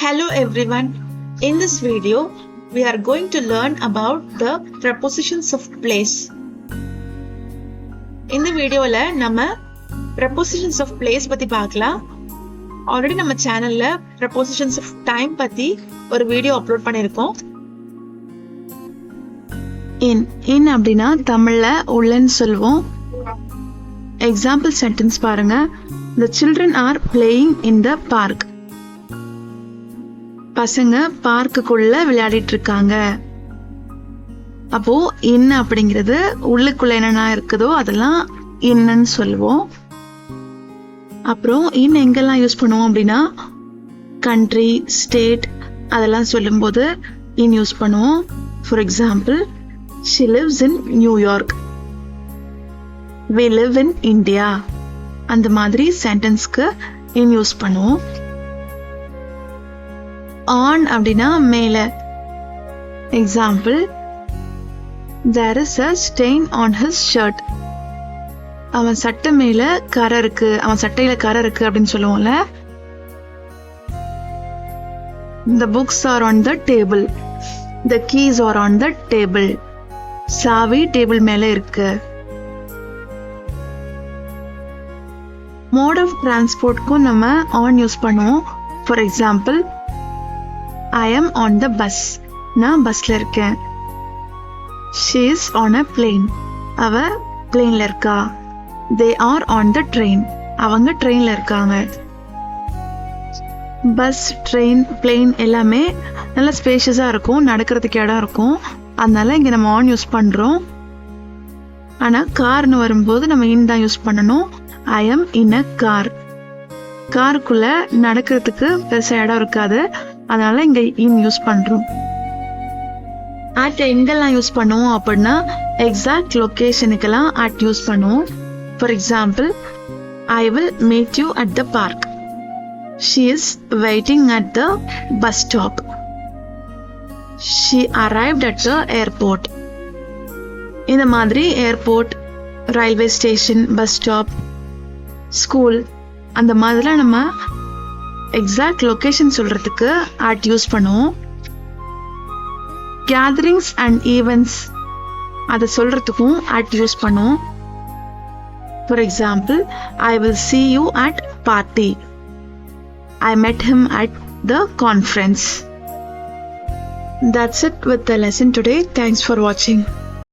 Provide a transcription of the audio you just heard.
Hello everyone. In this video, we are going to learn about the prepositions of place. இந்த வீடியோல நம்ம prepositions of place பத்தி பார்க்கலாம். Already நம்ம சேனல்ல prepositions of time பத்தி ஒரு வீடியோ அப்லோட் பண்ணிருக்கோம். இன் அப்படின்னா தமிழ்ல உள்ளன்னு சொல்லுவோம். எக்ஸாம்பிள் சென்டென்ஸ் பாருங்க. The children are playing in the park. பசங்க பார்க்குக்குள்ள விளையாடிட்டு இருக்காங்க. அப்போ இன் அப்படிங்கிறது உள்ளுக்குள்ள என்னென்ன இருக்குதோ அதெல்லாம் இன்னன்னு சொல்லுவோம். அப்புறம் இன் எங்கெல்லாம் யூஸ் பண்ணுவோம் அப்படின்னா கண்ட்ரி, ஸ்டேட் அதெல்லாம் சொல்லும்போது இன் யூஸ் பண்ணுவோம். For example, she lives in New York. we live in India. அந்த மாதிரி சென்டென்ஸ்க்கு இன் யூஸ் பண்ணுவோம். ஆன் அப்படின்னா மேல. Example, there is a stain on his shirt. அவன் சட்டை மேல கரை இருக்கு, அவன் சட்டையில கரை இருக்கு அப்படின்னு சொல்லுவோம்ல. The books are on the table. The keys are on the table. சாவி டேபிள் மேல இருக்கு. மோட் ஆஃப் டிரான்ஸ்போர்ட்க்கும் நம்ம ஆன் யூஸ் பண்ணுவோம். For example, I am on the bus. நான் பஸ்ல இருக்கேன். She is on a plane. அவ பிளேன்ல இருக்கா. They are on the train. அவங்க ட்ரெயின்ல இருக்காங்க. பஸ், ட்ரெயின், பிளேன் எல்லாமே நல்ல ஸ்பேஷியஸா இருக்கும், நடக்கிறதுக்கு இடம் இருக்கும். அதனால இங்க நம்ம ஆன் யூஸ் பண்றோம். ஆனா கார்னு வரும்போது நம்ம இன் தான் யூஸ் பண்ணணும். I am in a car. காருக்குள்ள நடக்கிறதுக்கு பெருசா இடம் இருக்காது, அதனால இங்க இன் யூஸ் பண்றோம். அட் எங்கெல்லாம் யூஸ் பண்ணுவோம் அப்படின்னா எக்ஸாக்ட் லொகேஷனுக்கெல்லாம் அட் யூஸ் பண்ணுவோம். For example, I will meet you at the park. She is waiting at the bus stop. She arrived at the airport. இந்த மாதிரி airport, railway station, bus stop, school அந்த மாதிரிலாம் நம்ம exact location சொல்றதுக்கு at use பண்ணுவோம். Gatherings and events அதை சொல்றதுக்கும் at use பண்ணுவோம். For example, I will see you at party. I met him at the conference. That's it with the lesson today. Thanks for watching.